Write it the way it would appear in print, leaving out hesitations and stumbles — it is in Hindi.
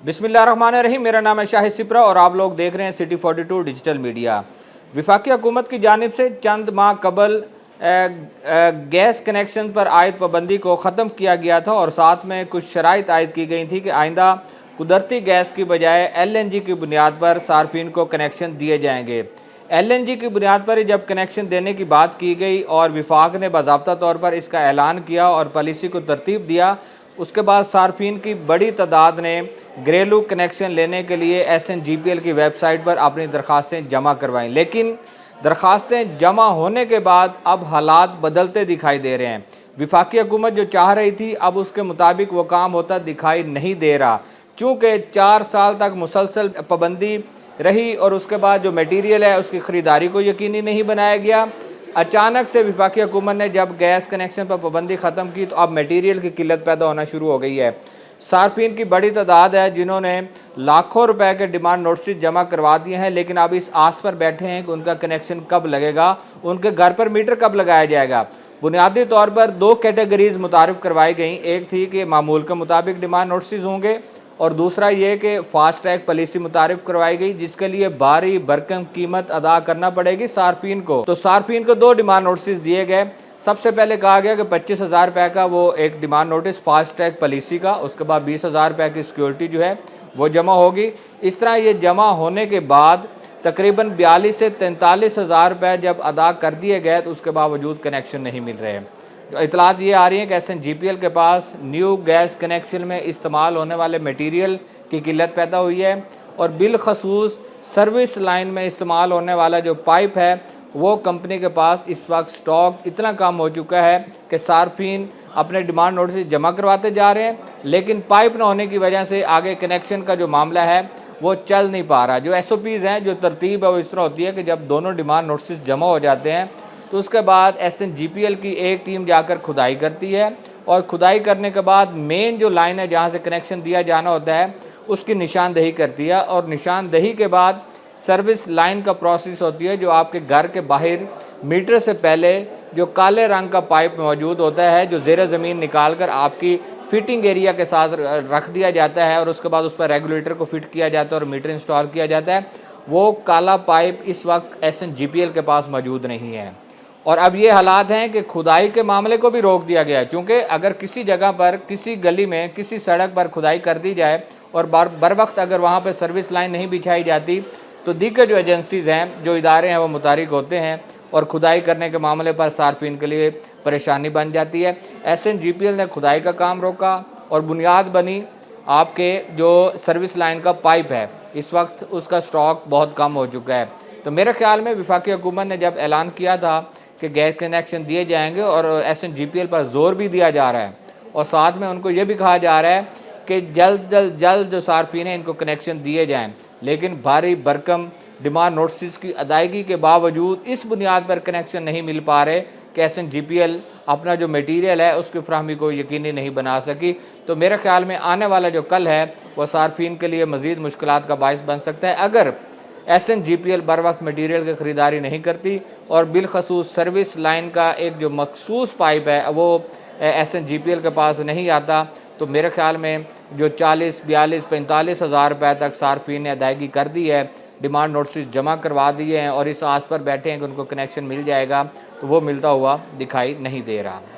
बिस्मिल्लाहिर्रहमानिर्रहीम। मेरा नाम है शाहिद सिप्रा और आप लोग देख रहे हैं सिटी 42 डिजिटल मीडिया। वफाकी हुकूमत की जानिब से चंद माह कबल गैस कनेक्शन पर आयद पाबंदी को ख़त्म किया गया था और साथ में कुछ शराइत आयद की गई थी कि आइंदा कुदरती गैस की बजाय LNG की बुनियाद पर सार्फिन को कनेक्शन दिए जाएंगे। LNG की बुनियाद पर ही जब कनेक्शन देने की बात की गई और विफाक ने बाज़ाब्ता तौर पर इसका ऐलान किया और पॉलिसी को तरतीब दिया, उसके बाद सार्फिन की बड़ी तादाद ने घरेलू कनेक्शन लेने के लिए SNGPL की वेबसाइट पर अपनी दरख्वास्तें जमा करवाईं। लेकिन दरख्वास्तें जमा होने के बाद अब हालात बदलते दिखाई दे रहे हैं। वफाकी हुकूमत जो चाह रही थी अब उसके मुताबिक वो काम होता दिखाई नहीं दे रहा, चूँकि 4 साल तक मुसलसल पाबंदी रही और उसके बाद जो मटीरियल है उसकी ख़रीदारी को यकीनी नहीं बनाया गया। अचानक से वफाकी हुकूमत ने जब गैस कनेक्शन पर पाबंदी ख़त्म की तो अब मटीरियल की किल्लत पैदा होना शुरू हो गई है। सार्फिन की बड़ी तादाद है जिन्होंने लाखों रुपए के डिमांड नोटिस जमा करवा दिए हैं, लेकिन अब इस आस पर बैठे हैं कि उनका कनेक्शन कब लगेगा, उनके घर पर मीटर कब लगाया जाएगा। बुनियादी तौर पर 2 कैटेगरीज मुतारिफ करवाई गई। एक थी कि मामूल के मुताबिक डिमांड नोटिस होंगे और दूसरा ये कि फास्ट ट्रैक पॉलिसी मुतारिफ करवाई गई जिसके लिए भारी भरकम कीमत अदा करना पड़ेगी सार्फिन को। तो सार्फिन को 2 डिमांड नोटिस दिए गए। सबसे पहले कहा गया कि 25,000 रुपये का वो एक demand notice fast track policy का, उसके बाद 20,000 रुपये की सिक्योरिटी जो है वो जमा होगी। इस तरह ये जमा होने के बाद तकरीबन 42 से 43,000 रुपये जब अदा कर दिए गए तो उसके बावजूद कनेक्शन नहीं मिल रहे हैं। इतलात ये आ रही है कि SNGPL के पास न्यू गैस कनेक्शन में इस्तेमाल होने वाले मटीरियल की किल्लत पैदा हुई है और बिलखसूस सर्विस लाइन में इस्तेमाल होने वाला जो पाइप है वो कंपनी के पास इस वक्त स्टॉक इतना कम हो चुका है कि सार्फिन अपने डिमांड नोटिस जमा करवाते जा रहे हैं, लेकिन पाइप न होने की वजह से आगे कनेक्शन का जो मामला है वो चल नहीं पा रहा। जो SOPs हैं, जो तरतीब है वो इस तरह होती है कि जब दोनों डिमांड नोटिस जमा हो जाते हैं तो उसके बाद SNGPL की एक टीम जाकर खुदाई करती है और खुदाई करने के बाद मेन जो लाइन है जहाँ से कनेक्शन दिया जाना होता है उसकी निशानदेही करती है और निशानदेही के बाद सर्विस लाइन का प्रोसेस होती है जो आपके घर के बाहर मीटर से पहले जो काले रंग का पाइप मौजूद होता है जो ज़ेर ज़मीन निकाल कर आपकी फिटिंग एरिया के साथ रख दिया जाता है और उसके बाद उस पर रेगुलेटर को फिट किया जाता है और मीटर इंस्टॉल किया जाता है। वो काला पाइप इस वक्त SNGPL के पास मौजूद नहीं है और अब ये हालात हैं कि खुदाई के मामले को भी रोक दिया गया है, क्योंकि अगर किसी जगह पर, किसी गली में, किसी सड़क पर खुदाई कर दी जाए और बर वक्त अगर वहाँ पर सर्विस लाइन नहीं बिछाई जाती तो दीगर जो एजेंसीज़ हैं, जो इदारे हैं वो मुतारिक होते हैं और खुदाई करने के मामले पर सार्फिन के लिए परेशानी बन जाती है। SNGPL ने खुदाई का काम रोका और बुनियाद बनी आपके जो सर्विस लाइन का पाइप है, इस वक्त उसका स्टॉक बहुत कम हो चुका है। तो मेरे ख्याल में वफाकी हुकूमत ने जब ऐलान किया था कि गैस कनेक्शन दिए जाएंगे और SNGPL पर जोर भी दिया जा रहा है और साथ में उनको ये भी कहा जा रहा है कि जल्द जो सार्फिन हैं इनको कनेक्शन दिए जाएँ, लेकिन भारी भरकम डिमांड नोटिस की अदायगी के बावजूद इस बुनियाद पर कनेक्शन नहीं मिल पा रहे कि SNGPL अपना जो मटीरियल है उसकी फ्राहमी को यकीनी नहीं बना सकी। तो मेरे ख्याल में आने वाला जो कल है वह सार्फिन के लिए मज़ीद मुश्किलात का बायस बन सकता है अगर SNGPL बर वक्त मटीरियल की ख़रीदारी नहीं करती और बिलखसूस सर्विस लाइन का एक जो मखसूस पाइप है वो SNGPL के पास नहीं आता। तो मेरे ख्याल में जो 40, 42, 45,000 रुपये तक सार्फिन ने अदायगी कर दी है, डिमांड नोटिस जमा करवा दिए हैं और इस आस पर बैठे हैं कि उनको कनेक्शन मिल जाएगा, तो वो मिलता हुआ दिखाई नहीं दे रहा।